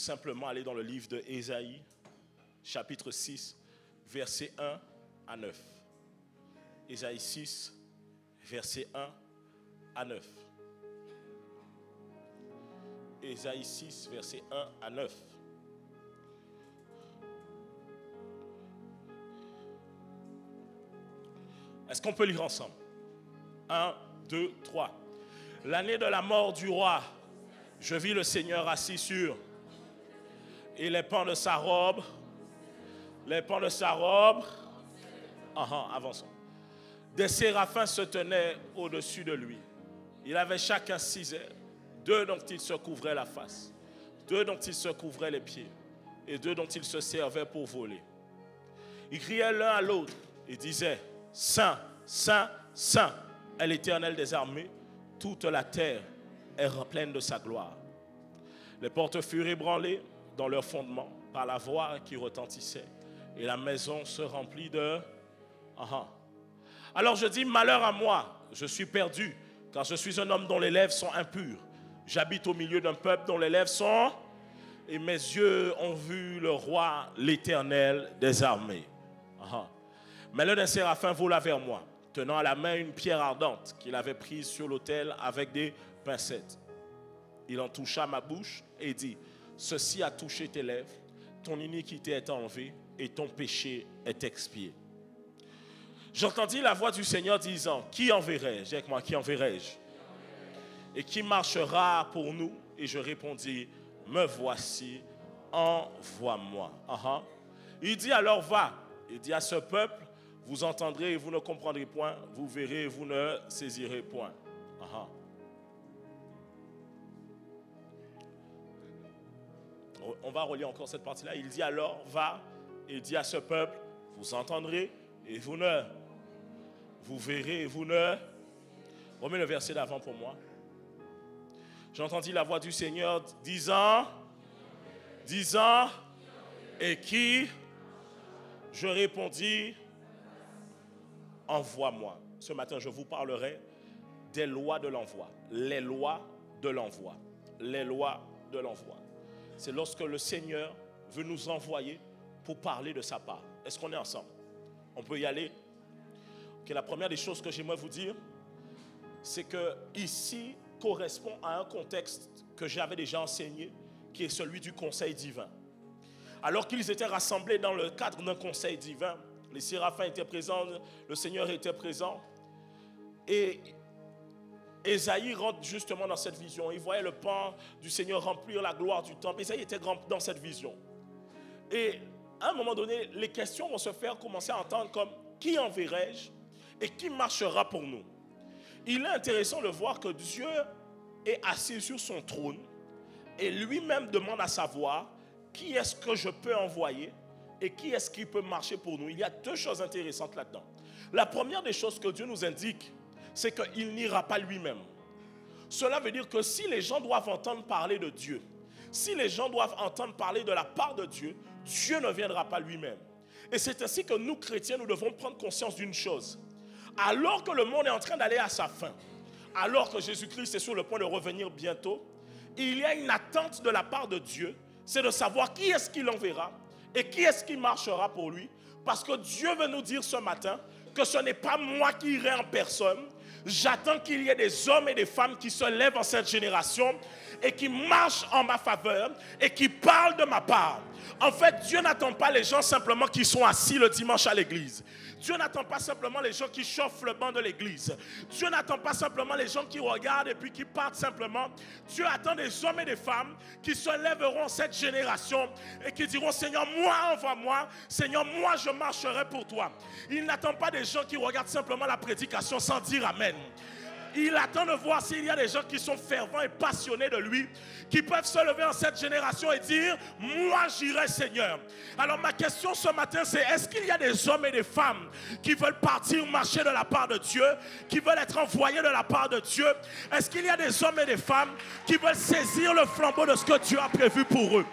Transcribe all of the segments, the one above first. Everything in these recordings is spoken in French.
simplement aller dans le livre de Ésaïe, chapitre 6, versets 1 à 9. Ésaïe 6, versets 1 à 9. Ésaïe 6, versets 1 à 9. Est-ce qu'on peut lire ensemble? 1, 2, 3. L'année de la mort du roi, je vis le Seigneur assis sur, et les pans de sa robe, avançons. Des séraphins se tenaient au-dessus de lui. Il avait chacun 6 ailes, 2 dont il se couvrait la face, 2 dont il se couvrait les pieds, et 2 dont il se servait pour voler. Ils criaient l'un à l'autre et disaient, Saint, Saint, Saint est l'Éternel des armées, toute la terre est pleine de sa gloire. Les portes furent ébranlées dans leur fondement par la voix qui retentissait, et la maison se remplit de... Alors je dis, malheur à moi, je suis perdu, car je suis un homme dont les lèvres sont impures. J'habite au milieu d'un peuple dont les lèvres sont... Et mes yeux ont vu le roi, l'Éternel des armées. Mais l'un des séraphins vola vers moi, tenant à la main une pierre ardente qu'il avait prise sur l'autel avec des pincettes. Il en toucha ma bouche et dit, ceci a touché tes lèvres, ton iniquité est enlevée et ton péché est expié. J'entendis la voix du Seigneur disant, qui enverrai-je? Dis avec moi, qui enverrai-je? Et qui marchera pour nous? Et je répondis, me voici, envoie-moi. Il dit alors va, il dit à ce peuple, vous entendrez et vous ne comprendrez point, vous verrez et vous ne saisirez point. On va relire encore cette partie-là. Il dit alors va, il dit à ce peuple, vous entendrez et vous verrez et vous ne... Remets le verset d'avant pour moi. J'entendis la voix du Seigneur disant, et qui? Je répondis, envoie-moi. Ce matin, je vous parlerai des lois de l'envoi. Les lois de l'envoi. Les lois de l'envoi. C'est lorsque le Seigneur veut nous envoyer pour parler de sa part. Est-ce qu'on est ensemble? On peut y aller? Okay, la première des choses que j'aimerais vous dire, c'est que ici correspond à un contexte que j'avais déjà enseigné, qui est celui du conseil divin. Alors qu'ils étaient rassemblés dans le cadre d'un conseil divin, les séraphins étaient présents, le Seigneur était présent, et Ésaïe rentre justement dans cette vision. Il voyait le pan du Seigneur remplir la gloire du temple. Ésaïe était dans cette vision. Et à un moment donné, les questions vont se faire commencer à entendre comme « Qui enverrai-je et qui marchera pour nous ?» Il est intéressant de voir que Dieu est assis sur son trône et lui-même demande à savoir qui est-ce que je peux envoyer et qui est-ce qui peut marcher pour nous. Il y a 2 choses intéressantes là-dedans. La première des choses que Dieu nous indique, c'est qu'il n'ira pas lui-même. Cela veut dire que si les gens doivent entendre parler de Dieu, si les gens doivent entendre parler de la part de Dieu, Dieu ne viendra pas lui-même. Et c'est ainsi que nous, chrétiens, nous devons prendre conscience d'une chose. Alors que le monde est en train d'aller à sa fin, alors que Jésus-Christ est sur le point de revenir bientôt, il y a une attente de la part de Dieu, c'est de savoir qui est-ce qu'il enverra et qui est-ce qui marchera pour lui. Parce que Dieu veut nous dire ce matin que ce n'est pas moi qui irai en personne. J'attends qu'il y ait des hommes et des femmes qui se lèvent en cette génération et qui marchent en ma faveur et qui parlent de ma part. En fait, Dieu n'attend pas les gens simplement qui sont assis le dimanche à l'église. Dieu n'attend pas simplement les gens qui chauffent le banc de l'église. Dieu n'attend pas simplement les gens qui regardent et puis qui partent simplement. Dieu attend des hommes et des femmes qui se lèveront cette génération et qui diront, Seigneur, moi, envoie-moi. Seigneur, moi, je marcherai pour toi. Il n'attend pas des gens qui regardent simplement la prédication sans dire Amen. Il attend de voir s'il y a des gens qui sont fervents et passionnés de lui, qui peuvent se lever en cette génération et dire, moi j'irai Seigneur. Alors ma question ce matin c'est, est-ce qu'il y a des hommes et des femmes qui veulent partir marcher de la part de Dieu, qui veulent être envoyés de la part de Dieu? Est-ce qu'il y a des hommes et des femmes qui veulent saisir le flambeau de ce que Dieu a prévu pour eux?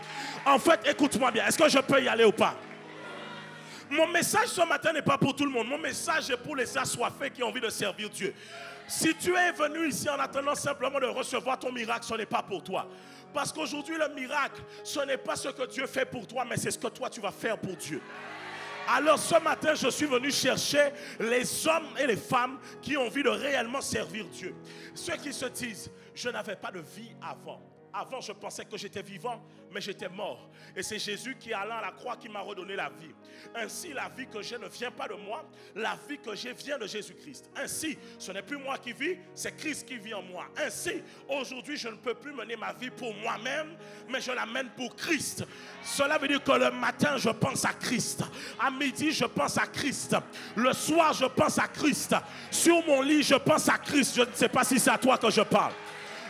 En fait, écoute-moi bien, est-ce que je peux y aller ou pas? Mon message ce matin n'est pas pour tout le monde. Mon message est pour les assoiffés qui ont envie de servir Dieu. Si tu es venu ici en attendant simplement de recevoir ton miracle, ce n'est pas pour toi. Parce qu'aujourd'hui, le miracle, ce n'est pas ce que Dieu fait pour toi, mais c'est ce que toi, tu vas faire pour Dieu. Alors ce matin, je suis venu chercher les hommes et les femmes qui ont envie de réellement servir Dieu. Ceux qui se disent, je n'avais pas de vie avant. Avant, je pensais que j'étais vivant, mais j'étais mort. Et c'est Jésus qui est allé à la croix qui m'a redonné la vie. Ainsi, la vie que j'ai ne vient pas de moi. La vie que j'ai vient de Jésus-Christ. Ainsi, ce n'est plus moi qui vis, c'est Christ qui vit en moi. Ainsi, aujourd'hui, je ne peux plus mener ma vie pour moi-même, mais je la mène pour Christ. Cela veut dire que le matin, je pense à Christ. À midi, je pense à Christ. Le soir, je pense à Christ. Sur mon lit, je pense à Christ. Je ne sais pas si c'est à toi que je parle.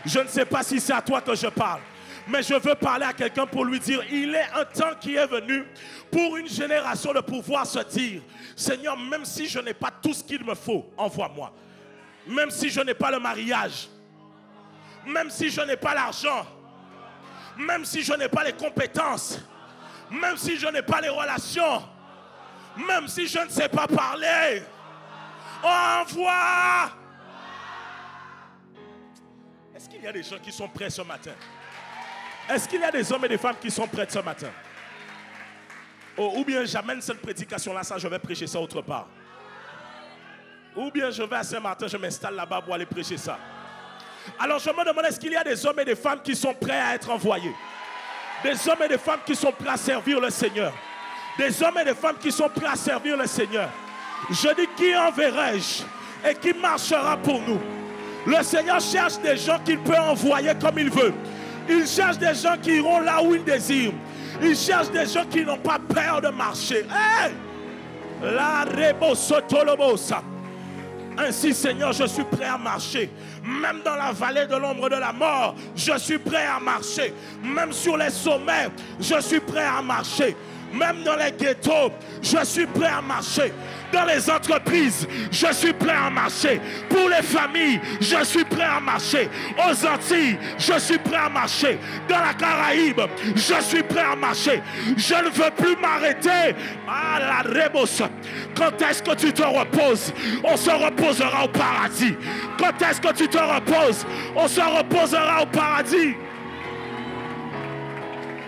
Je ne sais pas si c'est à toi que je parle, mais je veux parler à quelqu'un pour lui dire, il est un temps qui est venu pour une génération de pouvoir se dire, Seigneur, même si je n'ai pas tout ce qu'il me faut, envoie-moi. Même si je n'ai pas le mariage, même si je n'ai pas l'argent, même si je n'ai pas les compétences, même si je n'ai pas les relations, même si je ne sais pas parler, envoie. Est-ce qu'il y a des gens qui sont prêts ce matin? Est-ce qu'il y a des hommes et des femmes qui sont prêts ce matin? Oh, ou bien j'amène cette prédication-là, ça je vais prêcher ça autre part. Ou bien je vais à Saint-Martin, je m'installe là-bas pour aller prêcher ça. Alors je me demande, est-ce qu'il y a des hommes et des femmes qui sont prêts à être envoyés? Des hommes et des femmes qui sont prêts à servir le Seigneur. Des hommes et des femmes qui sont prêts à servir le Seigneur. Je dis, qui enverrai-je et qui marchera pour nous? Le Seigneur cherche des gens qu'il peut envoyer comme il veut. Il cherche des gens qui iront là où il désire. Il cherche des gens qui n'ont pas peur de marcher. Hey! La rebosotolobosa. Ainsi, Seigneur, je suis prêt à marcher. Même dans la vallée de l'ombre de la mort, je suis prêt à marcher. Même sur les sommets, je suis prêt à marcher. Même dans les ghettos, je suis prêt à marcher. Dans les entreprises, je suis prêt à marcher. Pour les familles, je suis prêt à marcher. Aux Antilles, je suis prêt à marcher. Dans la Caraïbe, je suis prêt à marcher. Je ne veux plus m'arrêter. Ah, la rebos. Quand est-ce que tu te reposes? On se reposera au paradis. Quand est-ce que tu te reposes? On se reposera au paradis.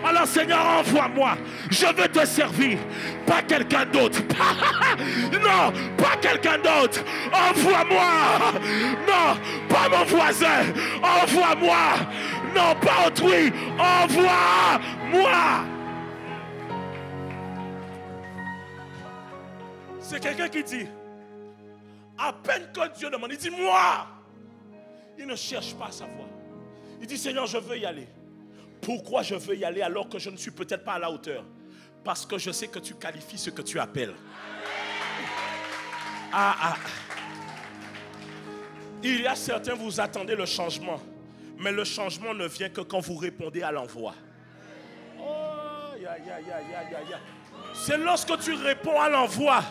Alors Seigneur, envoie-moi. Je veux te servir. Pas quelqu'un d'autre. Non, pas quelqu'un d'autre. Envoie-moi. Non, pas mon voisin. Envoie-moi. Non, pas autrui. Envoie-moi. C'est quelqu'un qui dit, à peine que Dieu demande, il dit moi. Il ne cherche pas à savoir. Il dit Seigneur, je veux y aller. Pourquoi je veux y aller alors que je ne suis peut-être pas à la hauteur? Parce que je sais que tu qualifies ce que tu appelles. Il y a certains, vous attendez le changement. Mais le changement ne vient que quand vous répondez à l'envoi. C'est lorsque tu réponds à l'envoi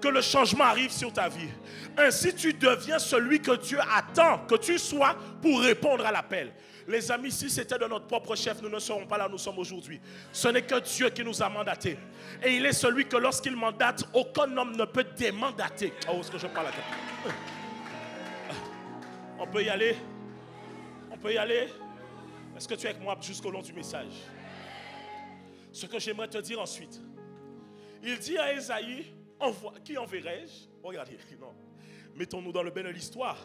que le changement arrive sur ta vie. Ainsi, tu deviens celui que Dieu attend que tu sois pour répondre à l'appel. Les amis, si c'était de notre propre chef, nous ne serons pas là où nous sommes aujourd'hui. Ce n'est que Dieu qui nous a mandatés. Et il est celui que lorsqu'il mandate, aucun homme ne peut démandater. Oh, est-ce que je parle à quelqu'un? On peut y aller? On peut y aller? Est-ce que tu es avec moi jusqu'au long du message? Ce que j'aimerais te dire ensuite. Il dit à Ésaïe, qui enverrai-je? Regardez, non. Mettons-nous dans le bain de l'histoire.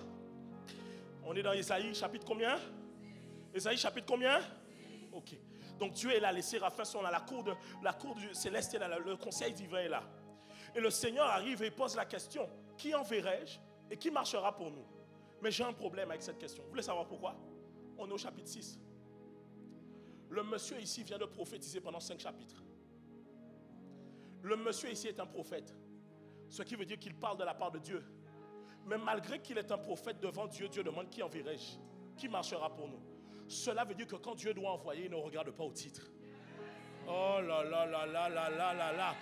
On est dans Ésaïe, chapitre combien? Ésaïe, chapitre combien? Ok. Donc Dieu est là, les séraphins sont là, la cour du céleste est là, le conseil divin est là. Et le Seigneur arrive et pose la question, qui enverrai-je et qui marchera pour nous? Mais j'ai un problème avec cette question. Vous voulez savoir pourquoi? On est au chapitre 6. Le monsieur ici vient de prophétiser pendant 5 chapitres. Le monsieur ici est un prophète. Ce qui veut dire qu'il parle de la part de Dieu. Mais malgré qu'il est un prophète devant Dieu, Dieu demande qui enverrai-je? Qui marchera pour nous? Cela veut dire que quand Dieu doit envoyer, il ne regarde pas au titre. Oh là là là là là là là là.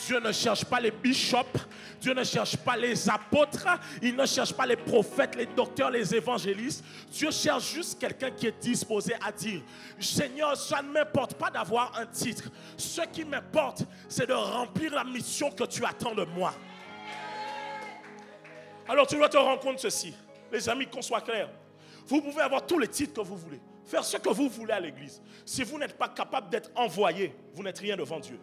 Dieu ne cherche pas les bishops, Dieu ne cherche pas les apôtres, il ne cherche pas les prophètes, les docteurs, les évangélistes. Dieu cherche juste quelqu'un qui est disposé à dire, Seigneur, ça ne m'importe pas d'avoir un titre. Ce qui m'importe, c'est de remplir la mission que tu attends de moi. Alors tu dois te rendre compte de ceci. Les amis, qu'on soit clair. Vous pouvez avoir tous les titres que vous voulez. faire ce que vous voulez à l'église. Si vous n'êtes pas capable d'être envoyé, vous n'êtes rien devant Dieu.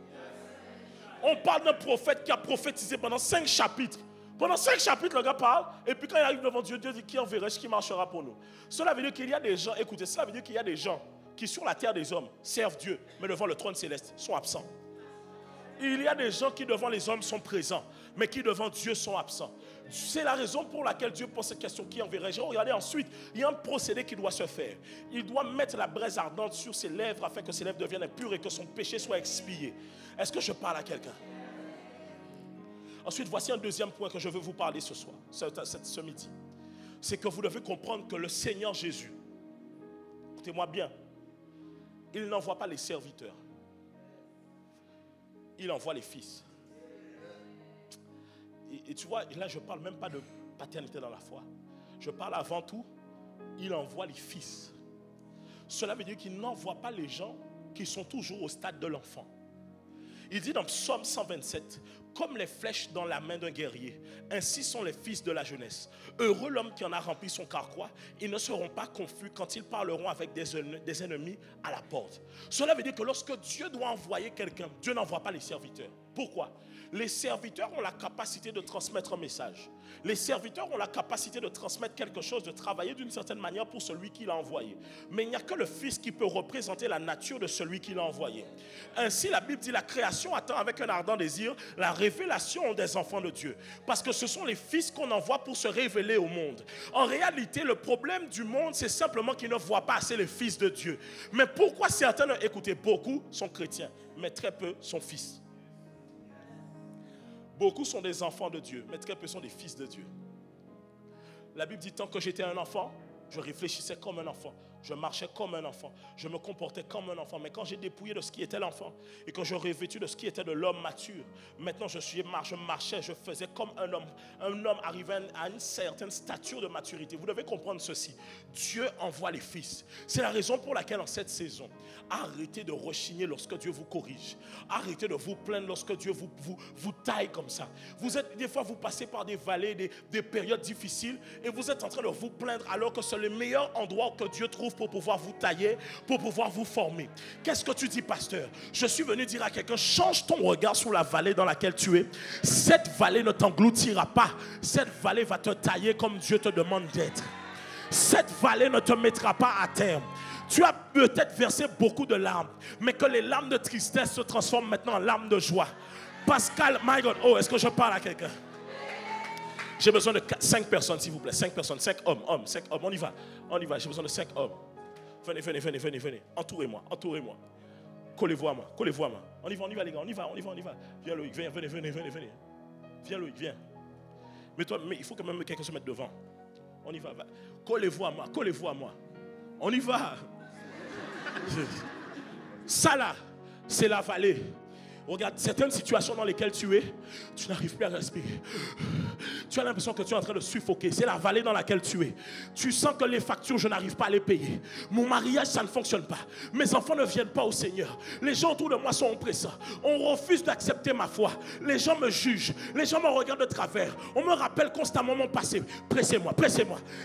On parle d'un prophète qui a prophétisé pendant 5 chapitres. Pendant 5 chapitres, le gars parle, et puis quand il arrive devant Dieu, Dieu dit qui enverrai-je, qui marchera pour nous. Cela veut dire qu'il y a des gens, écoutez, cela veut dire qu'il y a des gens qui sur la terre des hommes servent Dieu, mais devant le trône céleste sont absents. Il y a des gens qui devant les hommes sont présents, mais qui devant Dieu sont absents. C'est la raison pour laquelle Dieu pose cette question, qui enverrai-je? Regardez ensuite, il y a un procédé qui doit se faire. Il doit mettre la braise ardente sur ses lèvres afin que ses lèvres deviennent pures et que son péché soit expié. Est-ce que je parle à quelqu'un? Ensuite, voici un deuxième point que je veux vous parler ce soir, ce midi. C'est que vous devez comprendre que le Seigneur Jésus, écoutez-moi bien, il n'envoie pas les serviteurs. Il envoie les fils. Et tu vois, là je ne parle même pas de paternité dans la foi. Je parle avant tout, il envoie les fils. Cela veut dire qu'il n'envoie pas les gens qui sont toujours au stade de l'enfant. Il dit dans Psaume 127, comme les flèches dans la main d'un guerrier, ainsi sont les fils de la jeunesse. Heureux l'homme qui en a rempli son carquois, ils ne seront pas confus quand ils parleront avec des ennemis à la porte. Cela veut dire que lorsque Dieu doit envoyer quelqu'un, Dieu n'envoie pas les serviteurs. Pourquoi? Les serviteurs ont la capacité de transmettre un message. Les serviteurs ont la capacité de transmettre quelque chose, de travailler d'une certaine manière pour celui qui l'a envoyé. Mais il n'y a que le Fils qui peut représenter la nature de celui qui l'a envoyé. Ainsi, la Bible dit, la création attend avec un ardent désir la révélation des enfants de Dieu. Parce que ce sont les fils qu'on envoie pour se révéler au monde. En réalité, le problème du monde, c'est simplement qu'ils ne voient pas assez les fils de Dieu. Mais pourquoi certains, écoutez, beaucoup sont chrétiens, mais très peu sont fils. Beaucoup sont des enfants de Dieu, mais très peu sont des fils de Dieu. La Bible dit, tant que j'étais un enfant, je réfléchissais comme un enfant. Je marchais comme un enfant. Je me comportais comme un enfant. Mais quand j'ai dépouillé de ce qui était l'enfant et que je revêtus de ce qui était de l'homme mature, maintenant je marchais, je faisais comme un homme. Un homme arrivant à une certaine stature de maturité. Vous devez comprendre ceci. Dieu envoie les fils. C'est la raison pour laquelle en cette saison, arrêtez de rechigner lorsque Dieu vous corrige. Arrêtez de vous plaindre lorsque Dieu vous taille comme ça. Des fois, vous passez par des vallées, des périodes difficiles et vous êtes en train de vous plaindre alors que c'est le meilleur endroit que Dieu trouve pour pouvoir vous tailler, pour pouvoir vous former. Qu'est-ce que tu dis, pasteur? Je suis venu dire à quelqu'un, change ton regard sur la vallée dans laquelle tu es. Cette vallée ne t'engloutira pas. Cette vallée va te tailler comme Dieu te demande d'être. Cette vallée ne te mettra pas à terre. Tu as peut-être versé beaucoup de larmes, mais que les larmes de tristesse se transforment maintenant en larmes de joie. Pascal, my God, oh, est-ce que je parle à quelqu'un? J'ai besoin de 5 personnes, s'il vous plaît. 5 personnes, 5 hommes, 5 hommes. On y va. J'ai besoin de 5 hommes. Venez. Entourez-moi. Collez-vous à moi. On y va, les gars. On y va. Viens, Loïc, venez. Viens, Loïc, viens. Mais il faut quand même que quelqu'un se mette devant. On y va. Collez-vous à moi. On y va. Ça là, c'est la vallée. Regarde, certaines situations dans lesquelles tu es, tu n'arrives plus à respirer. Tu as l'impression que tu es en train de suffoquer. C'est la vallée dans laquelle tu es. Tu sens que les factures, je n'arrive pas à les payer. Mon mariage, ça ne fonctionne pas. Mes enfants ne viennent pas au Seigneur. Les gens autour de moi sont oppressants. On refuse d'accepter ma foi. Les gens me jugent. Les gens me regardent de travers. On me rappelle constamment mon passé. Pressez-moi.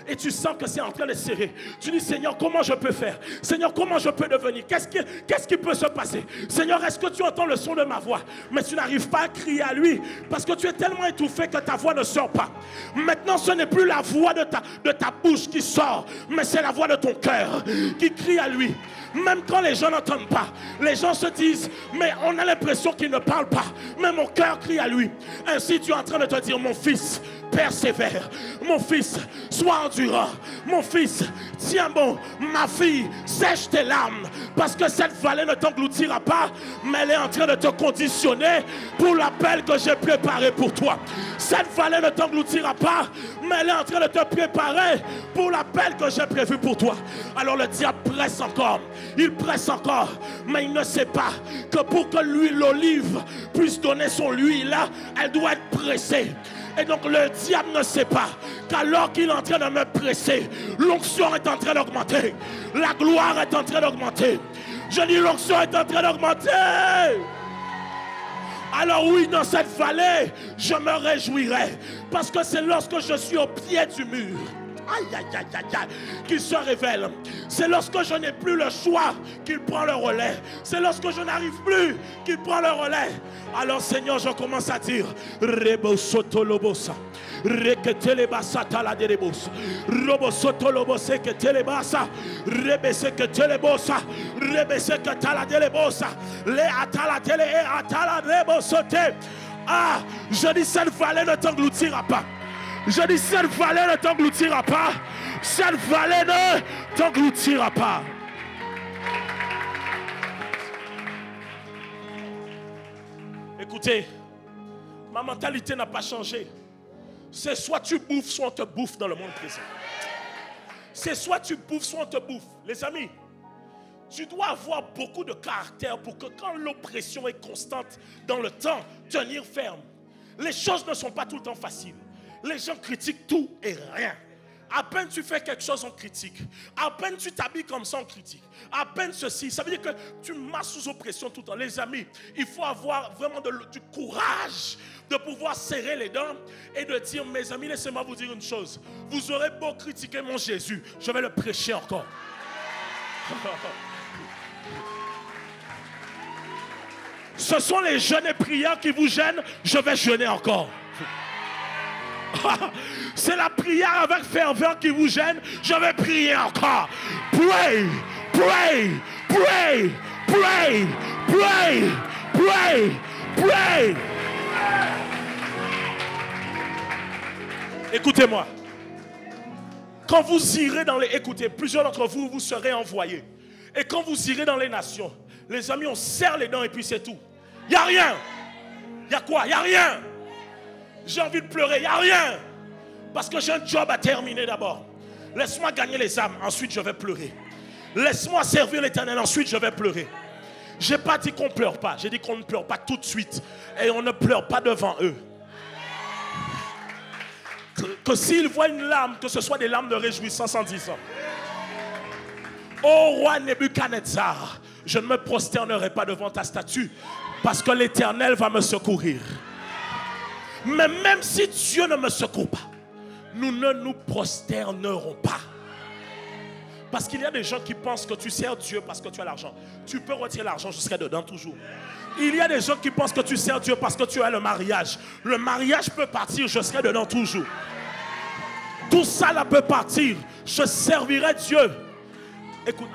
Et tu sens que c'est en train de serrer. Tu dis, Seigneur, comment je peux faire? Seigneur, comment je peux devenir? Qu'est-ce qui peut se passer? Seigneur, est-ce que tu entends le son de ma voix? Mais tu n'arrives pas à crier à lui parce que tu es tellement étouffé que ta voix ne sort pas. Maintenant, ce n'est plus la voix de ta bouche qui sort, mais c'est la voix de ton cœur qui crie à lui. Même quand les gens n'entendent pas, les gens se disent, mais on a l'impression qu'il ne parle pas, mais mon cœur crie à lui. Ainsi, tu es en train de te dire, mon fils, persévère. Mon fils, sois endurant. Mon fils, tiens bon. Ma fille, sèche tes larmes, parce que cette vallée ne t'engloutira pas, mais elle est en train de te conditionner pour l'appel que j'ai préparé pour toi. Cette vallée ne t'engloutira pas, mais elle est en train de te préparer pour l'appel que j'ai prévu pour toi. Alors le diable presse encore. Il presse encore, mais il ne sait pas que pour que l'huile d'olive puisse donner son huile, elle doit être pressée. Et donc le diable ne sait pas qu'alors qu'il est en train de me presser, l'onction est en train d'augmenter. La gloire est en train d'augmenter. Je dis l'onction est en train d'augmenter. Alors oui, dans cette vallée, je me réjouirai. Parce que c'est lorsque je suis au pied du mur. Aïe, aïe, aïe, aïe, aïe, qu'il se révèle. C'est lorsque je n'ai plus le choix qu'il prend le relais. C'est lorsque je n'arrive plus qu'il prend le relais. Alors Seigneur, je commence à dire Rebo soto lobosa. Reketelebasa taladerebos. Robo soto lobose que telebasa. Rebese que telebosa. Rebese que taladerebosa. Le ataladele et ataladebosote. Ah, je dis cette vallée ne t'engloutira pas. Je dis cette vallée ne t'engloutira pas. Cette vallée ne t'engloutira pas. Écoutez, ma mentalité n'a pas changé. C'est soit tu bouffes, soit on te bouffe dans le monde présent. C'est soit tu bouffes, soit on te bouffe. Les amis, tu dois avoir beaucoup de caractère pour que quand l'oppression est constante dans le temps, tenir ferme. Les choses ne sont pas tout le temps faciles. Les gens critiquent tout et rien. À peine tu fais quelque chose, on critique. À peine tu t'habilles comme ça, on critique. À peine ceci, ça veut dire que tu marches sous oppression tout le temps. Les amis, il faut avoir vraiment du courage de pouvoir serrer les dents et de dire, mes amis, laissez-moi vous dire une chose. Vous aurez beau critiquer mon Jésus, je vais le prêcher encore. Ce sont les jeûnes et prières qui vous gênent, je vais jeûner encore. C'est la prière avec ferveur qui vous gêne, je vais prier encore. Pray, pray, pray, pray, pray, pray, pray. Écoutez-moi. Quand vous irez dans les... Écoutez, plusieurs d'entre vous, vous serez envoyés. Et quand vous irez dans les nations, les amis, on serre les dents et puis c'est tout. Il n'y a rien. Il y a quoi? Il n'y a rien. J'ai envie de pleurer, il n'y a rien. Parce que j'ai un job à terminer d'abord. Laisse-moi gagner les âmes, ensuite je vais pleurer. Laisse-moi servir l'Éternel, ensuite je vais pleurer. Je n'ai pas dit qu'on ne pleure pas, j'ai dit qu'on ne pleure pas tout de suite. Et on ne pleure pas devant eux. Que s'ils voient une larme, que ce soit des larmes de réjouissance en disant: ô roi Nebuchadnezzar, je ne me prosternerai pas devant ta statue, parce que l'Éternel va me secourir. Mais même si Dieu ne me secourt pas, nous ne nous prosternerons pas. Parce qu'il y a des gens qui pensent que tu sers Dieu parce que tu as l'argent. Tu peux retirer l'argent, je serai dedans toujours. Il y a des gens qui pensent que tu sers Dieu parce que tu as le mariage. Le mariage peut partir, je serai dedans toujours. Tout ça là peut partir, je servirai Dieu. Écoute,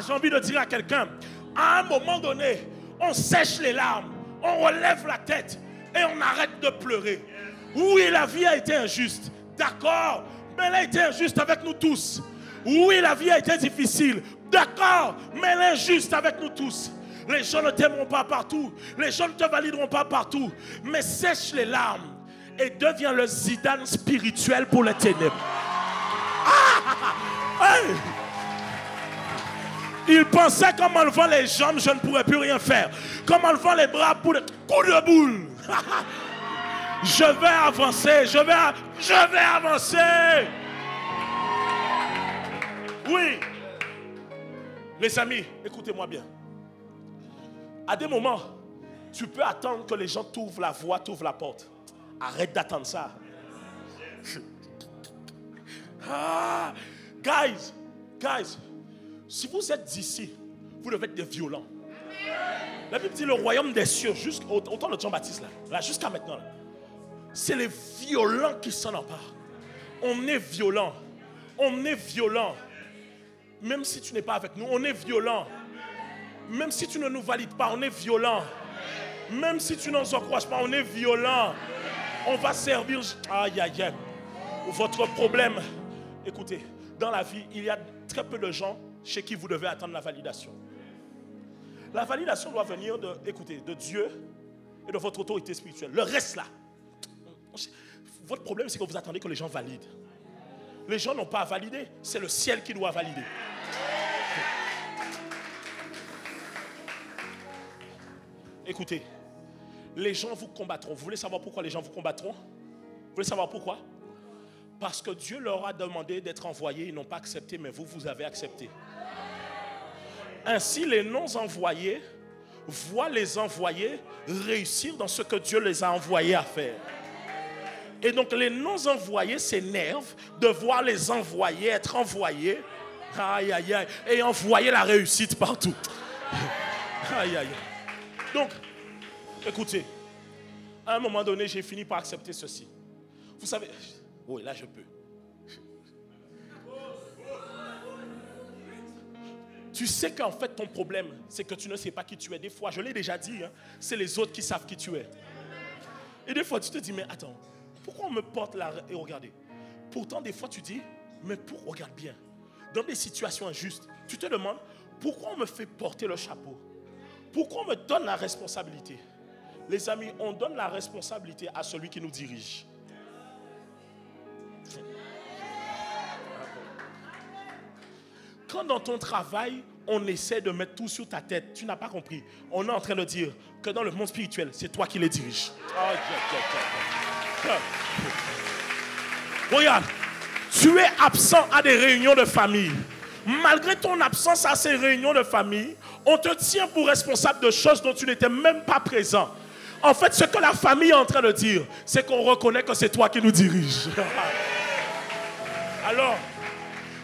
j'ai envie de dire à quelqu'un, à un moment donné, on sèche les larmes, on relève la tête et on arrête de pleurer. Oui, la vie a été injuste, d'accord, mais elle a été injuste avec nous tous. Oui, la vie a été difficile, d'accord, mais elle est injuste avec nous tous. Les gens ne t'aimeront pas partout, les gens ne te valideront pas partout, mais sèche les larmes et deviens le Zidane spirituel pour les ténèbres. Hey! Il pensait qu'en m'enlevant les jambes, je ne pourrais plus rien faire. Qu'en enlevant les bras pour des coups de boule. Je vais avancer, je vais avancer. Oui. Les amis, écoutez-moi bien. À des moments, tu peux attendre que les gens t'ouvrent la voie, t'ouvrent la porte. Arrête d'attendre ça. Guys, si vous êtes d'ici, vous devez être des violents. La Bible dit le royaume des cieux, au temps de Jean-Baptiste, là jusqu'à maintenant, là, c'est les violents qui s'en emparent. On est violent. On est violent. Même si tu n'es pas avec nous, on est violent. Même si tu ne nous valides pas, on est violent. Même si tu ne nous encourages pas, on est violent. On va servir. Aïe, aïe, aïe. Votre problème, écoutez, dans la vie, il y a très peu de gens chez qui vous devez attendre la validation. La validation doit venir de Dieu et de votre autorité spirituelle. Le reste là, votre problème c'est que vous attendez que les gens valident. Les gens n'ont pas à valider, c'est le ciel qui doit valider. Écoutez, les gens vous combattront. Vous voulez savoir pourquoi les gens vous combattront? Vous voulez savoir pourquoi? Parce que Dieu leur a demandé d'être envoyés, ils n'ont pas accepté, mais vous avez accepté. Ainsi, les non-envoyés voient les envoyés réussir dans ce que Dieu les a envoyés à faire. Et donc les non-envoyés s'énervent de voir les envoyés être envoyés. Aïe, aïe, aïe. Et envoyer la réussite partout. Aïe, aïe, aïe. Donc, écoutez, à un moment donné, j'ai fini par accepter ceci. Vous savez, oui, là je peux. Tu sais qu'en fait ton problème, c'est que tu ne sais pas qui tu es. Des fois, je l'ai déjà dit, hein, c'est les autres qui savent qui tu es. Et des fois, tu te dis, mais attends, pourquoi on me porte la... Et regardez, pourtant des fois tu dis, mais regarde bien, dans des situations injustes, tu te demandes, pourquoi on me fait porter le chapeau? Pourquoi on me donne la responsabilité? Les amis, on donne la responsabilité à celui qui nous dirige. Quand dans ton travail, on essaie de mettre tout sur ta tête, tu n'as pas compris. On est en train de dire que dans le monde spirituel, c'est toi qui les diriges. Regarde, tu es absent à des réunions de famille. Malgré ton absence à ces réunions de famille, on te tient pour responsable de choses dont tu n'étais même pas présent. En fait, ce que la famille est en train de dire, c'est qu'on reconnaît que c'est toi qui nous diriges. Alors,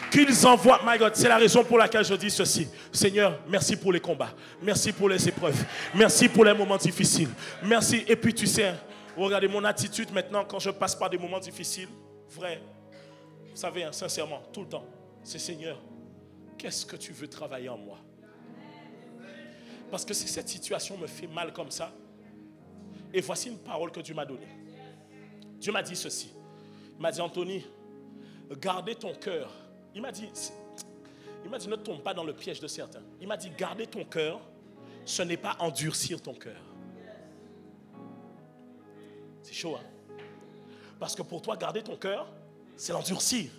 qu'ils envoient, my God, c'est la raison pour laquelle je dis ceci. Seigneur, merci pour les combats. Merci pour les épreuves. Merci pour les moments difficiles. Merci. Et puis tu sais, regardez mon attitude maintenant quand je passe par des moments difficiles. Vrai, vous savez, hein, sincèrement, tout le temps, c'est Seigneur, qu'est-ce que tu veux travailler en moi? Parce que si cette situation me fait mal comme ça, et voici une parole que Dieu m'a donnée. Dieu m'a dit ceci. Il m'a dit, Anthony, gardez ton cœur. Il m'a dit, ne tombe pas dans le piège de certains. Il m'a dit, garder ton cœur, ce n'est pas endurcir ton cœur. C'est chaud, hein? Parce que pour toi, garder ton cœur, c'est l'endurcir.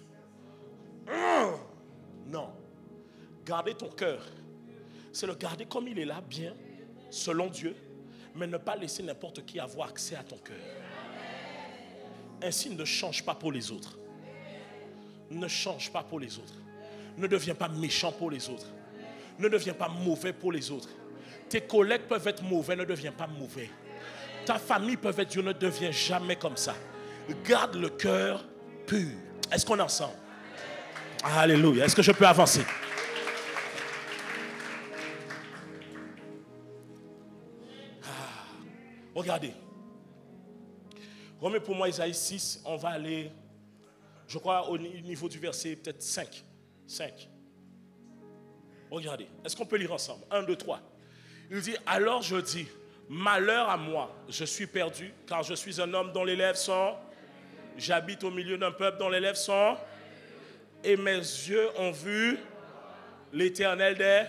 Non. Garder ton cœur, c'est le garder comme il est là, bien, selon Dieu, mais ne pas laisser n'importe qui avoir accès à ton cœur. Ainsi, ne change pas pour les autres. Ne change pas pour les autres. Ne deviens pas méchant pour les autres. Ne deviens pas mauvais pour les autres. Tes collègues peuvent être mauvais, ne deviens pas mauvais. Ta famille peut être Dieu, ne deviens jamais comme ça. Garde le cœur pur. Est-ce qu'on est ensemble? Alléluia. Est-ce que je peux avancer? Regardez. Remets pour moi Isaïe 6. On va aller, je crois, au niveau du verset peut-être 5. 5. Regardez. Est-ce qu'on peut lire ensemble? 1, 2, 3. Il dit, alors je dis, malheur à moi, je suis perdu, car je suis un homme dont les lèvres sont... J'habite au milieu d'un peuple dont les lèvres sont... Et mes yeux ont vu l'Éternel des...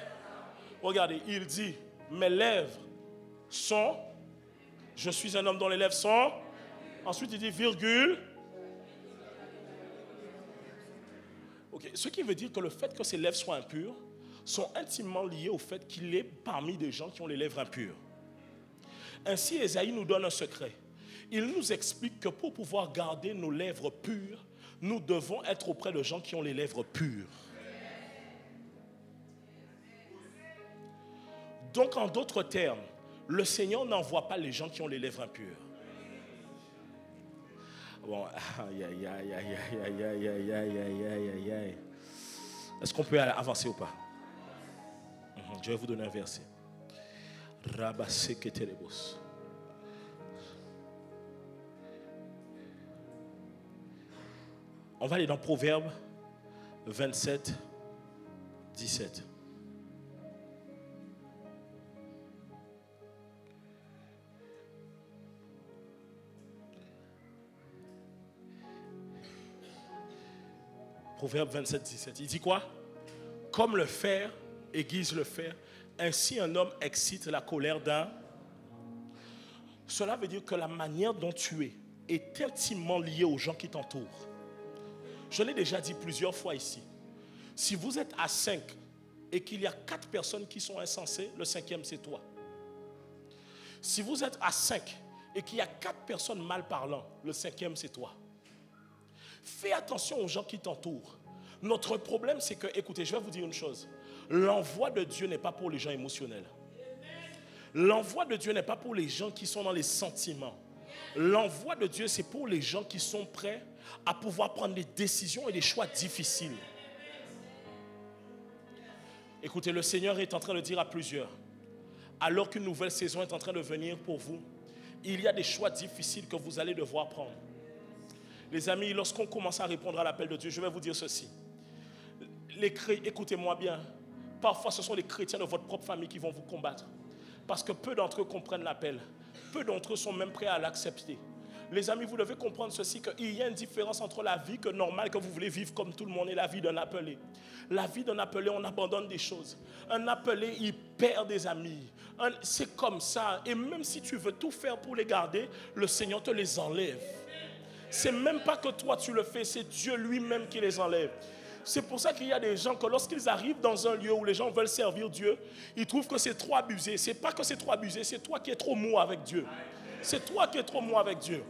Regardez, il dit, mes lèvres sont... Je suis un homme dont les lèvres sont... Ensuite, il dit, virgule... Okay. Ce qui veut dire que le fait que ses lèvres soient impures sont intimement liées au fait qu'il est parmi des gens qui ont les lèvres impures. Ainsi, Ésaïe nous donne un secret. Il nous explique que pour pouvoir garder nos lèvres pures, nous devons être auprès de gens qui ont les lèvres pures. Donc, en d'autres termes, le Seigneur n'envoie pas les gens qui ont les lèvres impures. Bon, aïe, aïe, aïe, aïe, aïe, aïe, aïe, aïe, aïe, aïe, aïe. Est-ce qu'on peut avancer ou pas? Je vais vous donner un verset. Rabasse ketelebos. On va aller dans Proverbe 27, 17. Proverbe 27, 17. Il dit quoi? Comme le fer aiguise le fer, ainsi un homme excite la colère d'un. Cela veut dire que la manière dont tu es est intimement liée aux gens qui t'entourent. Je l'ai déjà dit plusieurs fois ici. Si vous êtes à 5 et qu'il y a 4 personnes qui sont insensées, le 5e c'est toi. Si vous êtes à 5 et qu'il y a 4 personnes mal parlant, le 5e c'est toi. Fais attention aux gens qui t'entourent. Notre problème c'est que, écoutez, je vais vous dire une chose. L'envoi de Dieu n'est pas pour les gens émotionnels. L'envoi de Dieu n'est pas pour les gens qui sont dans les sentiments. L'envoi de Dieu, c'est pour les gens qui sont prêts à pouvoir prendre des décisions et des choix difficiles. Écoutez, le Seigneur est en train de dire à plusieurs, alors qu'une nouvelle saison est en train de venir pour vous, il y a des choix difficiles que vous allez devoir prendre. Les amis, lorsqu'on commence à répondre à l'appel de Dieu, je vais vous dire ceci. Écoutez-moi bien, parfois ce sont les chrétiens de votre propre famille qui vont vous combattre. Parce que peu d'entre eux comprennent l'appel. Peu d'entre eux sont même prêts à l'accepter. Les amis, vous devez comprendre ceci, qu'il y a une différence entre la vie normale que vous voulez vivre comme tout le monde et la vie d'un appelé. La vie d'un appelé, on abandonne des choses. Un appelé, il perd des amis. C'est comme ça. Et même si tu veux tout faire pour les garder, le Seigneur te les enlève. C'est même pas que toi tu le fais, c'est Dieu lui-même qui les enlève. C'est pour ça qu'il y a des gens que lorsqu'ils arrivent dans un lieu où les gens veulent servir Dieu, ils trouvent que c'est trop abusé. C'est pas que c'est trop abusé, c'est toi qui es trop mou avec Dieu. C'est toi qui es trop mou avec Dieu.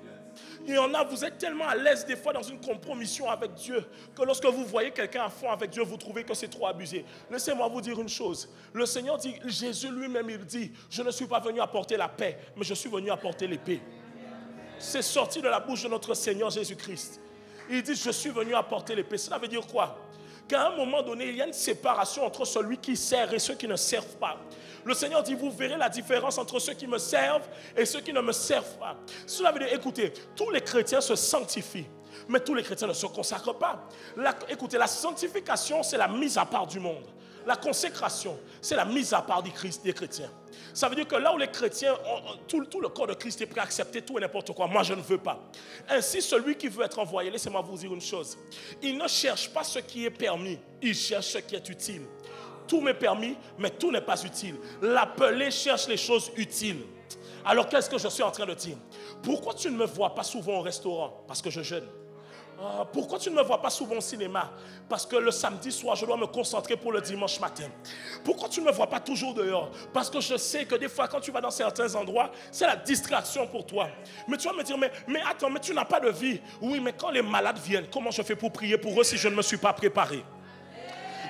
Il y en a, vous êtes tellement à l'aise des fois dans une compromission avec Dieu que lorsque vous voyez quelqu'un à fond avec Dieu, vous trouvez que c'est trop abusé. Laissez-moi vous dire une chose. Le Seigneur dit, Jésus lui-même, il dit, je ne suis pas venu apporter la paix, mais je suis venu apporter l'épée. C'est sorti de la bouche de notre Seigneur Jésus-Christ. Il dit, je suis venu apporter l'épée. Cela veut dire quoi? Qu'à un moment donné, il y a une séparation entre celui qui sert et ceux qui ne servent pas. Le Seigneur dit, vous verrez la différence entre ceux qui me servent et ceux qui ne me servent pas. Cela veut dire, écoutez, tous les chrétiens se sanctifient, mais tous les chrétiens ne se consacrent pas. Écoutez, la sanctification, c'est la mise à part du monde. La consécration, c'est la mise à part des chrétiens. Ça veut dire que là où les chrétiens, tout le corps de Christ est prêt à accepter tout et n'importe quoi, moi je ne veux pas. Ainsi, celui qui veut être envoyé, laissez-moi vous dire une chose. Il ne cherche pas ce qui est permis, il cherche ce qui est utile. Tout m'est permis, mais tout n'est pas utile. L'appelé cherche les choses utiles. Alors qu'est-ce que je suis en train de dire? Pourquoi tu ne me vois pas souvent au restaurant? Parce que je jeûne. Pourquoi tu ne me vois pas souvent au cinéma? Parce que le samedi soir, je dois me concentrer pour le dimanche matin. Pourquoi tu ne me vois pas toujours dehors? Parce que je sais que des fois, quand tu vas dans certains endroits, c'est la distraction pour toi. Mais tu vas me dire, mais attends, mais tu n'as pas de vie. Oui, mais quand les malades viennent, comment je fais pour prier pour eux si je ne me suis pas préparé?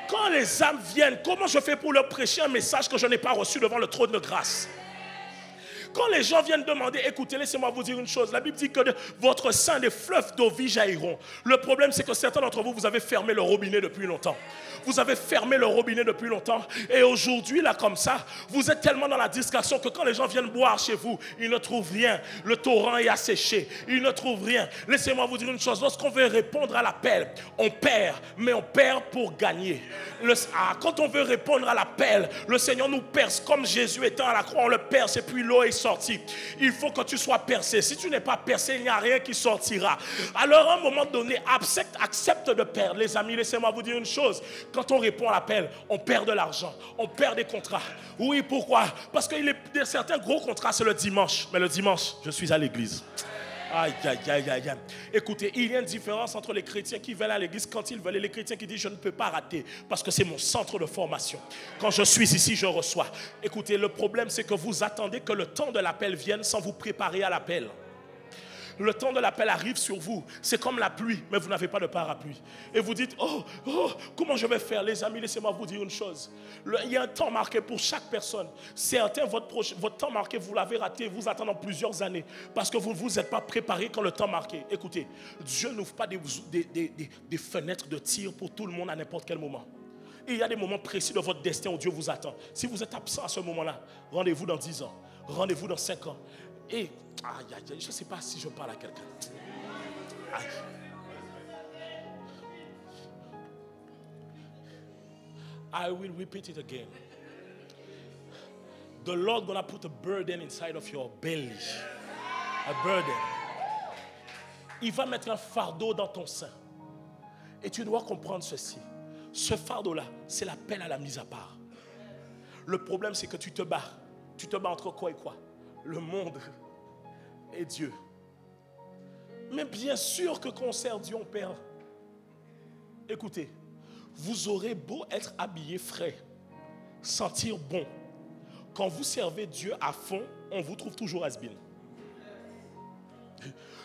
Quand les âmes viennent, comment je fais pour leur prêcher un message que je n'ai pas reçu devant le trône de grâce? Quand les gens viennent demander, écoutez, laissez-moi vous dire une chose. La Bible dit que de votre sein, des fleuves d'eau vie jailliront. Le problème, c'est que certains d'entre vous, vous avez fermé le robinet depuis longtemps. Vous avez fermé le robinet depuis longtemps. Et aujourd'hui, là, comme ça, vous êtes tellement dans la distraction que quand les gens viennent boire chez vous, ils ne trouvent rien. Le torrent est asséché. Ils ne trouvent rien. Laissez-moi vous dire une chose. Lorsqu'on veut répondre à l'appel, on perd. Mais on perd pour gagner. Quand on veut répondre à l'appel, le Seigneur nous perce. Comme Jésus étant à la croix, on le perce et puis l'eau est sortie. Il faut que tu sois percé. Si tu n'es pas percé, il n'y a rien qui sortira. Alors à un moment donné, accepte de perdre. Les amis, laissez-moi vous dire une chose. Quand on répond à l'appel, on perd de l'argent, on perd des contrats. Oui, pourquoi? Parce qu'il y a certains gros contrats, c'est le dimanche. Mais le dimanche, je suis à l'église. Aïe, aïe, aïe, aïe, aïe. Écoutez, il y a une différence entre les chrétiens qui veulent à l'église quand ils veulent et les chrétiens qui disent je ne peux pas rater parce que c'est mon centre de formation. Quand je suis ici, je reçois. Écoutez, le problème c'est que vous attendez que le temps de l'appel vienne sans vous préparer à l'appel. Le temps de l'appel arrive sur vous. C'est comme la pluie, mais vous n'avez pas de parapluie. Et vous dites, oh, comment je vais faire? Les amis, laissez-moi vous dire une chose. Il y a un temps marqué pour chaque personne. Certains, votre temps marqué, vous l'avez raté, vous attendez plusieurs années. Parce que vous ne vous êtes pas préparé quand le temps marqué. Écoutez, Dieu n'ouvre pas des fenêtres de tir pour tout le monde à n'importe quel moment. Et il y a des moments précis de votre destin où Dieu vous attend. Si vous êtes absent à ce moment-là, rendez-vous dans 10 ans. Rendez-vous dans 5 ans. Et, je ne sais pas si je parle à quelqu'un. I will repeat it again. The Lord gonna put a burden inside of your belly. A burden. Il va mettre un fardeau dans ton sein. Et tu dois comprendre ceci. Ce fardeau-là, c'est l'appel à la mise à part. Le problème, c'est que tu te bats. Tu te bats entre quoi et quoi? Le monde et Dieu. Mais bien sûr que quand on sert Dieu, on perd. Écoutez, vous aurez beau être habillé frais, sentir bon. Quand vous servez Dieu à fond, on vous trouve toujours has-been.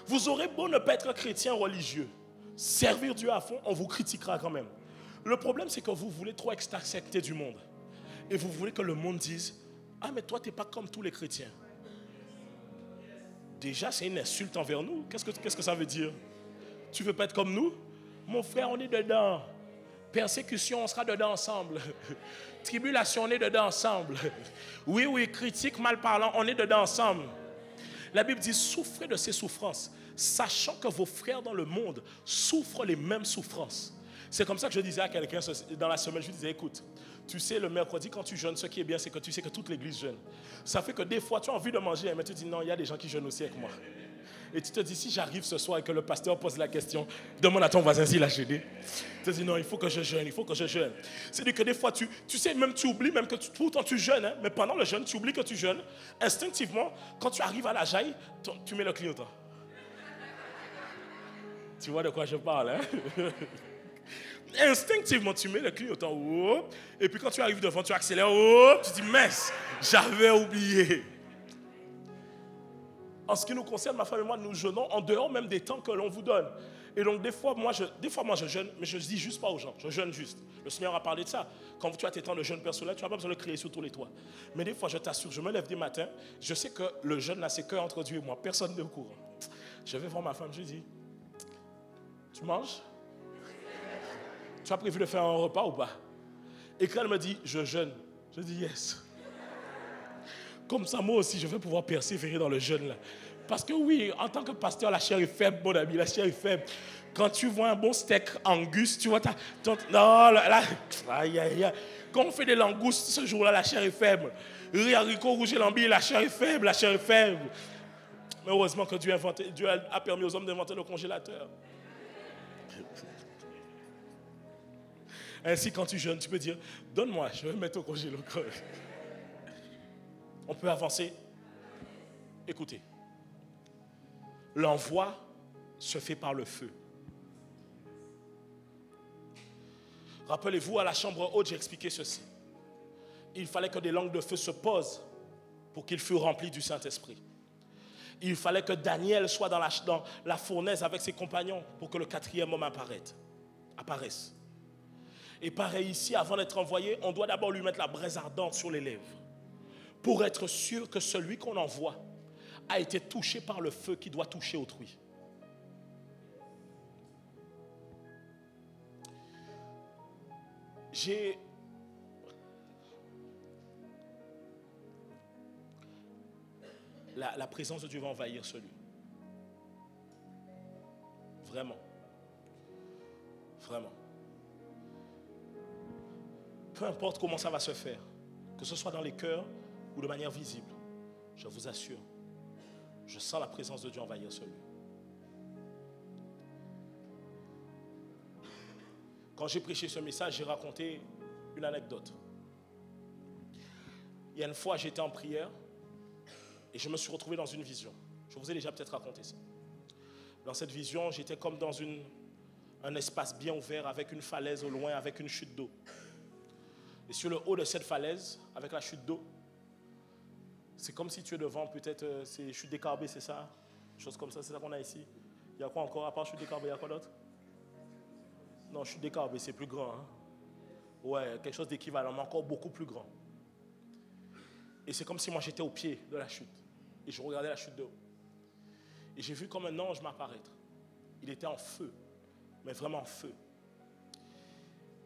Vous aurez beau ne pas être chrétien religieux, servir Dieu à fond, on vous critiquera quand même. Le problème, c'est que vous voulez trop accepter du monde. Et vous voulez que le monde dise, ah mais toi, tu n'es pas comme tous les chrétiens. Déjà, c'est une insulte envers nous. Qu'est-ce que ça veut dire? Tu veux pas être comme nous? Mon frère, on est dedans. Persécution, on sera dedans ensemble. Tribulation, on est dedans ensemble. Oui, critique, mal parlant, on est dedans ensemble. La Bible dit, souffrez de ces souffrances, sachant que vos frères dans le monde souffrent les mêmes souffrances. C'est comme ça que je disais à quelqu'un dans la semaine, je lui disais, écoute, tu sais, le mercredi, quand tu jeûnes, ce qui est bien, c'est que tu sais que toute l'église jeûne. Ça fait que des fois, tu as envie de manger, mais tu te dis, non, il y a des gens qui jeûnent aussi avec moi. Et tu te dis, si j'arrive ce soir et que le pasteur pose la question, demande à ton voisin s'il a jeûné. Tu te dis, non, il faut que je jeûne, il faut que je jeûne. C'est-à-dire que des fois, tu sais, même tu oublies, même que pourtant tu jeûnes, hein, mais pendant le jeûne, tu oublies que tu jeûnes. Instinctivement, quand tu arrives à la jaille, tu mets le clignotant. Tu vois de quoi je parle, hein? Instinctivement, tu mets le clignotant, oh, et puis quand tu arrives devant, tu accélères, oh, tu dis, mince, j'avais oublié. En ce qui nous concerne, ma femme et moi, nous jeûnons en dehors même des temps que l'on vous donne. Et donc, des fois, moi, je jeûne, mais je ne dis juste pas aux gens. Je jeûne juste. Le Seigneur a parlé de ça. Quand tu as tes temps de jeûne personnel, tu n'as pas besoin de crier sur tous les toits. Mais des fois, je t'assure, je me lève des matins, je sais que le jeûne, là, c'est que entre Dieu et moi. Personne n'est au courant. Je vais voir ma femme, je lui dis, tu manges? Tu as prévu de faire un repas ou pas? Et quand elle me dit, je jeûne, je dis, yes. Comme ça, moi aussi, je vais pouvoir persévérer dans le jeûne là. Parce que oui, en tant que pasteur, la chair est faible, mon ami, la chair est faible. Quand tu vois un bon steak angus, tu vois, non, là, aïe, aïe, aïe. Quand on fait des langoustes, ce jour-là, la chair est faible. Riz, haricots, rouge et lambis, la chair est faible, la chair est faible. Mais heureusement que Dieu a permis aux hommes d'inventer le congélateur. Ainsi, quand tu jeûnes, tu peux dire, donne-moi, je vais mettre au congélateur. On peut avancer. Écoutez. L'envoi se fait par le feu. Rappelez-vous, à la chambre haute, j'ai expliqué ceci. Il fallait que des langues de feu se posent pour qu'ils fussent remplis du Saint-Esprit. Il fallait que Daniel soit dans la fournaise avec ses compagnons pour que le quatrième homme apparaisse. Et pareil ici, avant d'être envoyé, on doit d'abord lui mettre la braise ardente sur les lèvres pour être sûr que celui qu'on envoie a été touché par le feu qui doit toucher autrui. La présence de Dieu va envahir celui. Vraiment. Vraiment. Peu importe comment ça va se faire, que ce soit dans les cœurs ou de manière visible, je vous assure, je sens la présence de Dieu envahir celui. Quand j'ai prêché ce message, j'ai raconté une anecdote. Il y a une fois, j'étais en prière et je me suis retrouvé dans une vision. Je vous ai déjà peut-être raconté ça. Dans cette vision, j'étais comme dans un espace bien ouvert avec une falaise au loin, avec une chute d'eau. Et sur le haut de cette falaise, avec la chute d'eau, c'est comme si tu es devant peut-être ces chutes décarbées, c'est ça? Chose comme ça, c'est ça qu'on a ici. Il y a quoi encore à part chute décarbée, il y a quoi d'autre? Non, chute décarbée, c'est plus grand. Hein? Ouais, quelque chose d'équivalent, mais encore beaucoup plus grand. Et c'est comme si moi j'étais au pied de la chute. Et je regardais la chute d'eau. Et j'ai vu comme un ange m'apparaître. Il était en feu, mais vraiment en feu.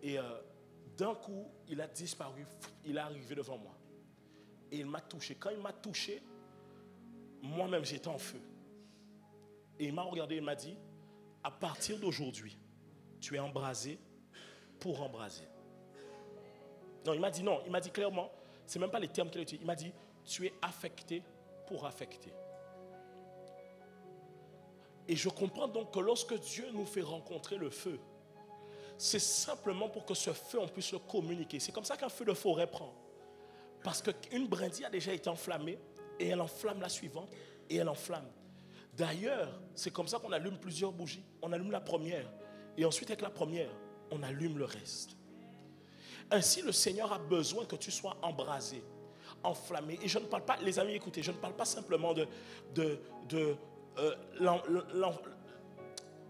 Et d'un coup, il a disparu, il est arrivé devant moi. Et il m'a touché. Quand il m'a touché, moi-même j'étais en feu. Et il m'a regardé et il m'a dit, à partir d'aujourd'hui, tu es embrasé pour embraser. Non, il m'a dit non, il m'a dit clairement, c'est même pas les termes qu'il a utilisés. Il m'a dit, tu es affecté pour affecter. Et je comprends donc que lorsque Dieu nous fait rencontrer le feu, c'est simplement pour que ce feu, on puisse le communiquer. C'est comme ça qu'un feu de forêt prend. Parce qu'une brindille a déjà été enflammée et elle enflamme la suivante et elle enflamme. D'ailleurs, c'est comme ça qu'on allume plusieurs bougies. On allume la première et ensuite avec la première, on allume le reste. Ainsi, le Seigneur a besoin que tu sois embrasé, enflammé. Et je ne parle pas, les amis, écoutez, je ne parle pas simplement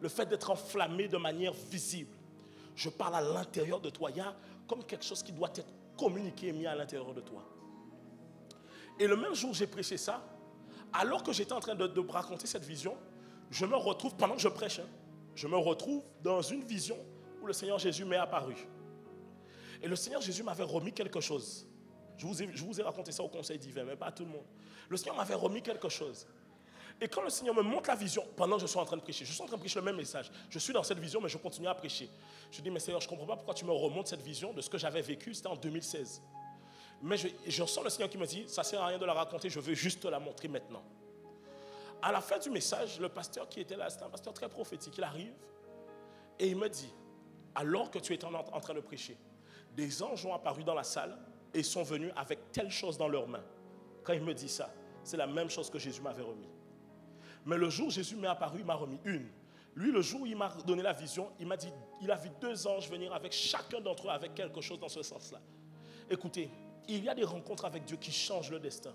le fait d'être enflammé de manière visible. Je parle à l'intérieur de toi. Il y a comme quelque chose qui doit être communiqué et mis à l'intérieur de toi. Et le même jour où j'ai prêché ça, Alors que j'étais en train de raconter cette vision, je me retrouve, pendant que je prêche, je me retrouve dans une vision où le Seigneur Jésus m'est apparu. Et le Seigneur Jésus m'avait remis quelque chose. Je vous ai raconté ça au conseil divin, mais pas à tout le monde. Le Seigneur m'avait remis quelque chose. Et quand le Seigneur me montre la vision, pendant que je suis en train de prêcher, je suis en train de prêcher le même message. Je suis dans cette vision, mais je continue à prêcher. Je dis, mais Seigneur, je ne comprends pas pourquoi tu me remontes cette vision de ce que j'avais vécu. C'était en 2016. Mais je sens le Seigneur qui me dit, ça ne sert à rien de la raconter, je veux juste te la montrer maintenant. À la fin du message, le pasteur qui était là, c'était un pasteur très prophétique, il arrive et il me dit, alors que tu étais en train de prêcher, des anges ont apparu dans la salle et sont venus avec telle chose dans leurs mains. Quand il me dit ça, c'est la même chose que Jésus m'avait remis. Mais le jour où Jésus m'est apparu, il m'a remis une. Lui, le jour où il m'a donné la vision, il m'a dit, il a vu 2 anges venir avec chacun d'entre eux avec quelque chose dans ce sens-là. Écoutez, il y a des rencontres avec Dieu qui changent le destin.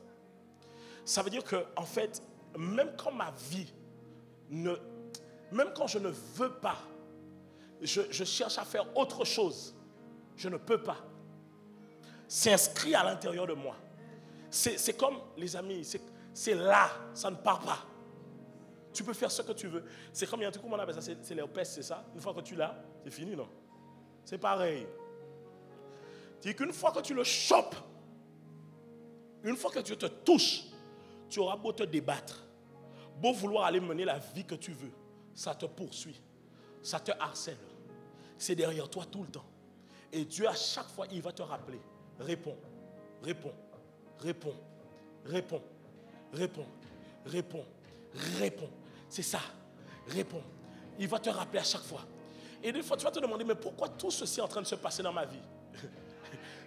Ça veut dire que, en fait, même quand ma vie, même quand je ne veux pas, je cherche à faire autre chose, je ne peux pas. C'est inscrit à l'intérieur de moi. C'est comme, les amis, c'est là, ça ne part pas. Tu peux faire ce que tu veux. C'est comme, il y a un truc, comment on appelle ça, c'est l'herpès, c'est ça? Une fois que tu l'as, c'est fini, non? C'est pareil. C'est qu'une fois que tu le chopes, une fois que Dieu te touche, tu auras beau te débattre, beau vouloir aller mener la vie que tu veux, ça te poursuit, ça te harcèle. C'est derrière toi tout le temps. Et Dieu, à chaque fois, il va te rappeler. Réponds, réponds, réponds, réponds, réponds, réponds, réponds. C'est ça, réponds. Il va te rappeler à chaque fois. Et des fois, tu vas te demander, mais pourquoi tout ceci est en train de se passer dans ma vie?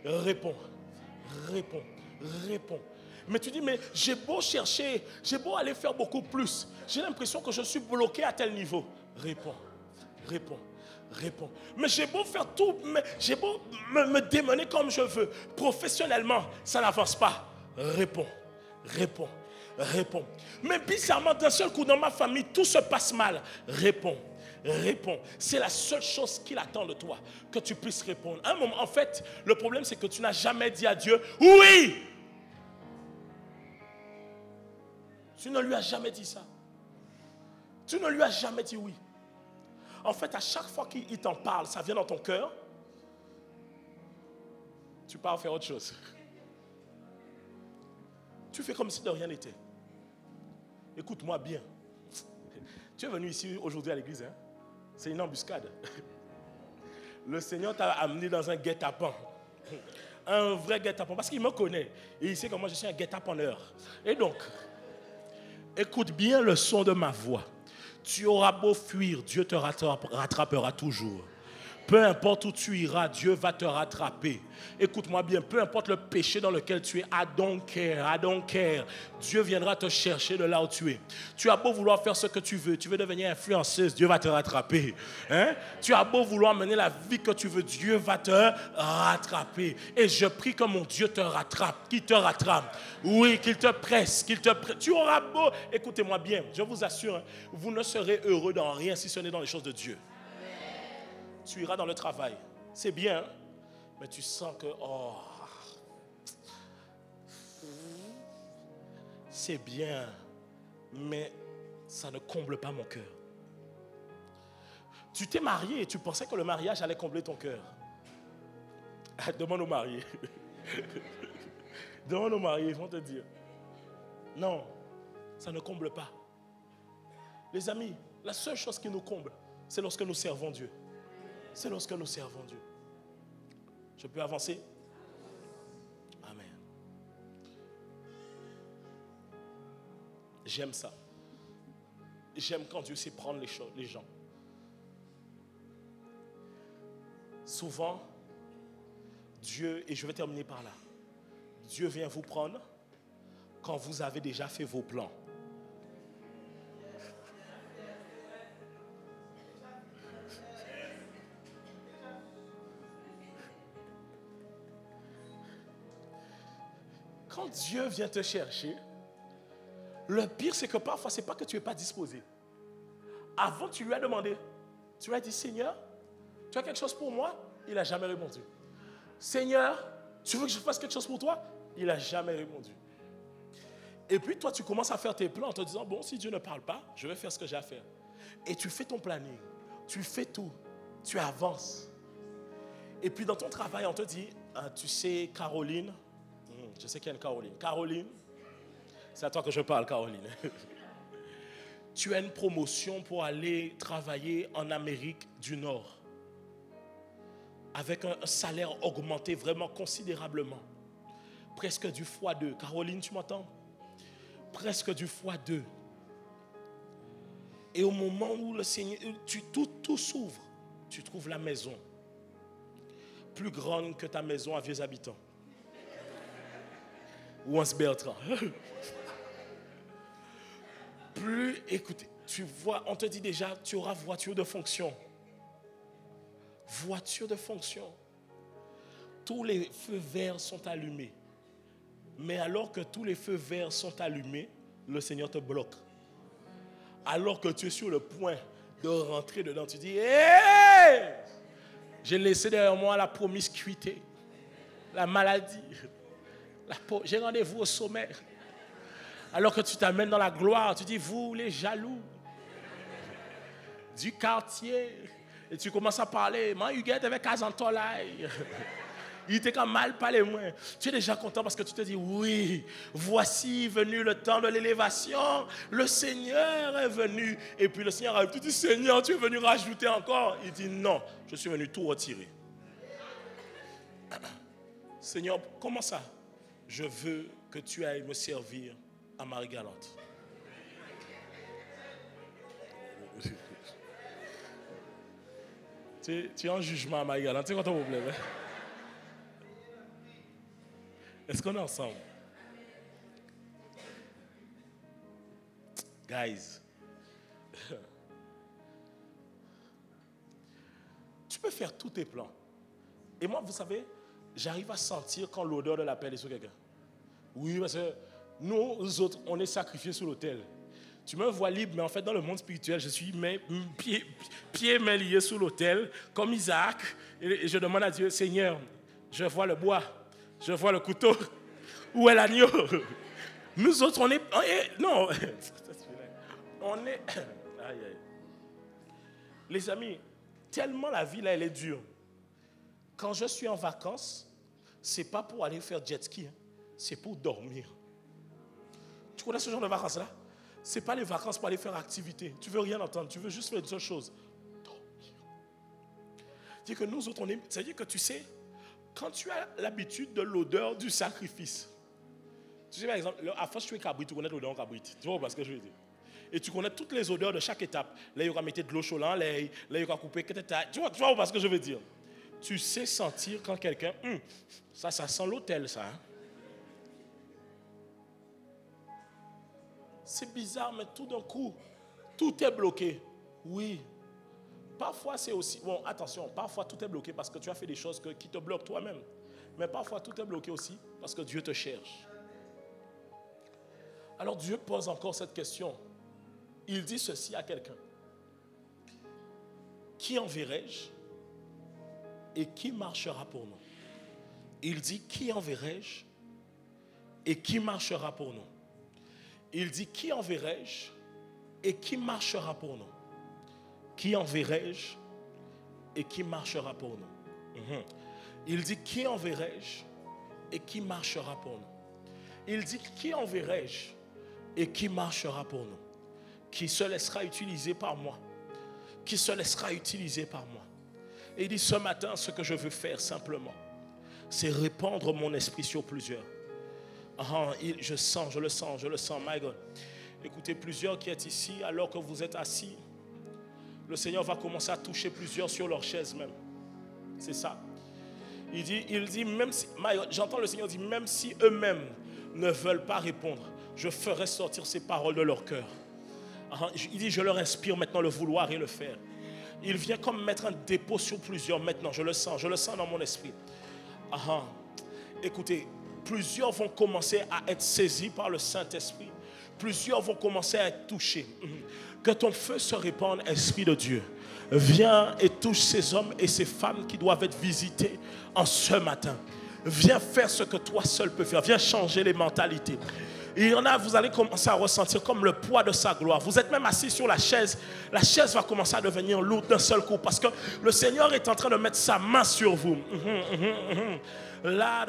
Réponds, réponds, réponds. Mais tu dis, mais j'ai beau chercher, j'ai beau aller faire beaucoup plus. J'ai l'impression que je suis bloqué à tel niveau. Réponds, réponds, réponds. Mais j'ai beau faire tout, j'ai beau me démener comme je veux. Professionnellement, ça n'avance pas. Réponds, réponds, réponds. Mais bizarrement, d'un seul coup, dans ma famille, tout se passe mal. Réponds. Réponds. C'est la seule chose qu'il attend de toi, que tu puisses répondre. À un moment, en fait, le problème, c'est que tu n'as jamais dit à Dieu, oui. Tu ne lui as jamais dit ça. Tu ne lui as jamais dit oui. En fait, à chaque fois qu'il t'en parle, ça vient dans ton cœur. Tu pars faire autre chose. Tu fais comme si de rien n'était. Écoute-moi bien. Tu es venu ici aujourd'hui à l'église, hein? C'est une embuscade. Le Seigneur t'a amené dans un guet-apens. Un vrai guet-apens. Parce qu'il me connaît. Et il sait que moi je suis un guet-apenseur. Et donc, écoute bien le son de ma voix. Tu auras beau fuir, Dieu te rattrapera toujours. Peu importe où tu iras, Dieu va te rattraper. Écoute-moi bien, peu importe le péché dans lequel tu es, I don't care. Dieu viendra te chercher de là où tu es. Tu as beau vouloir faire ce que tu veux devenir influenceuse, Dieu va te rattraper. Hein? Tu as beau vouloir mener la vie que tu veux, Dieu va te rattraper. Et je prie que mon Dieu te rattrape, qu'il te rattrape. Oui, qu'il te presse, Tu auras beau, écoutez-moi bien, je vous assure, hein, vous ne serez heureux dans rien si ce n'est dans les choses de Dieu. Tu iras dans le travail. C'est bien, mais tu sens que, c'est bien, mais ça ne comble pas mon cœur. Tu t'es marié et tu pensais que le mariage allait combler ton cœur. Demande aux mariés. Demande aux mariés, ils vont te dire. Non, ça ne comble pas. Les amis, la seule chose qui nous comble, c'est lorsque nous servons Dieu. C'est lorsque nous servons Dieu. Je peux avancer? Amen. J'aime ça. J'aime quand Dieu sait prendre les gens. Souvent, Dieu, et je vais terminer par là, Dieu vient vous prendre quand vous avez déjà fait vos plans. Quand Dieu vient te chercher, le pire c'est que parfois c'est pas que tu n'es pas disposé. Avant tu lui as demandé, tu lui as dit Seigneur, tu as quelque chose pour moi? Il n'a jamais répondu. Seigneur, tu veux que je fasse quelque chose pour toi? Il n'a jamais répondu. Et puis toi, tu commences à faire tes plans en te disant, bon, si Dieu ne parle pas, je vais faire ce que j'ai à faire. Et tu fais ton planning, tu fais tout, tu avances. Et puis dans ton travail, on te dit, ah, tu sais, Caroline, je sais qu'il y a une Caroline. Caroline, c'est à toi que je parle, Caroline. Tu as une promotion pour aller travailler en Amérique du Nord. Avec un salaire augmenté vraiment considérablement. Presque du x2. Caroline, tu m'entends? Presque du x2. Et au moment où le Seigneur, tout s'ouvre, tu trouves la maison plus grande que ta maison à Vieux Habitants. Ou en Bertrand. Plus, écoutez, tu vois, on te dit déjà, tu auras voiture de fonction. Voiture de fonction. Tous les feux verts sont allumés. Mais alors que tous les feux verts sont allumés, le Seigneur te bloque. Alors que tu es sur le point de rentrer dedans, tu dis, hey! J'ai laissé derrière moi la promiscuité, la maladie. J'ai rendez-vous au sommet. Alors que tu t'amènes dans la gloire, tu dis, vous les jaloux du quartier. Et tu commences à parler, moi, Huguette avec Kazantolai. Il était quand mal parlé moins. Tu es déjà content parce que tu te dis, oui, voici venu le temps de l'élévation. Le Seigneur est venu. Et puis le Seigneur arrive, tu dis, Seigneur, tu es venu rajouter encore. Il dit, non, je suis venu tout retirer. Seigneur, comment ça? Je veux que tu ailles me servir à Marie-Galante. Tu es en jugement à Marie-Galante. C'est quoi ton problème? Hein? Est-ce qu'on est ensemble? Guys. Tu peux faire tous tes plans. Et moi, vous savez, j'arrive à sentir quand l'odeur de la pelle est sur quelqu'un. Oui, parce que nous autres, on est sacrifiés sur l'autel. Tu me vois libre, mais en fait, dans le monde spirituel, je suis pieds mains liés sous l'autel, comme Isaac. Et je demande à Dieu, Seigneur, je vois le bois, je vois le couteau. Où est l'agneau? Nous autres, on est non. On est... Aïe, aïe. Les amis, tellement la vie là, elle est dure. Quand je suis en vacances, c'est pas pour aller faire jet ski, hein. C'est pour dormir. Tu connais ce genre de vacances-là? C'est pas les vacances pour aller faire activité. Tu veux rien entendre, tu veux juste faire une seule chose. Dormir. C'est-à-dire que nous autres, c'est-à-dire que tu sais, quand tu as l'habitude de l'odeur du sacrifice, tu sais par exemple, à force tu es cabrit, tu connais l'odeur en cabrit. Tu vois ce que je veux dire? Et tu connais toutes les odeurs de chaque étape. Là, il y a mettre de l'eau chaude en l'air, là, il y a couper, tu vois ce que je veux dire? Tu sais sentir quand quelqu'un, ça sent l'hôtel, ça. Hein? C'est bizarre, mais tout d'un coup, tout est bloqué. Oui. Parfois, c'est aussi... Bon, attention, parfois, tout est bloqué parce que tu as fait des choses qui te bloquent toi-même. Mais parfois, tout est bloqué aussi parce que Dieu te cherche. Alors, Dieu pose encore cette question. Il dit ceci à quelqu'un. Qui enverrai-je et qui marchera pour nous? Il dit, qui enverrai-je et qui marchera pour nous? Il dit, qui enverrai-je et qui marchera pour nous? Qui enverrai-je et qui marchera pour nous? Il dit, qui enverrai-je et qui marchera pour nous? Il dit, qui enverrai-je et qui marchera pour nous? Qui se laissera utiliser par moi? Qui se laissera utiliser par moi? Et il dit, ce matin, ce que je veux faire simplement, c'est répandre mon esprit sur plusieurs. Je le sens, my God. Écoutez, plusieurs qui êtes ici, alors que vous êtes assis, le Seigneur va commencer à toucher plusieurs sur leur chaise même. C'est ça. Il dit, même si, j'entends le Seigneur dire, même si eux-mêmes ne veulent pas répondre, je ferai sortir ces paroles de leur cœur. Il dit, je leur inspire maintenant le vouloir et le faire. Il vient comme mettre un dépôt sur plusieurs maintenant, je le sens dans mon esprit. Écoutez, plusieurs vont commencer à être saisis par le Saint-Esprit. Plusieurs vont commencer à être touchés. Que ton feu se répande, Esprit de Dieu. Viens et touche ces hommes et ces femmes qui doivent être visités en ce matin. Viens faire ce que toi seul peux faire. Viens changer les mentalités. Il y en a, vous allez commencer à ressentir comme le poids de sa gloire. Vous êtes même assis sur la chaise va commencer à devenir lourde d'un seul coup parce que le Seigneur est en train de mettre sa main sur vous. La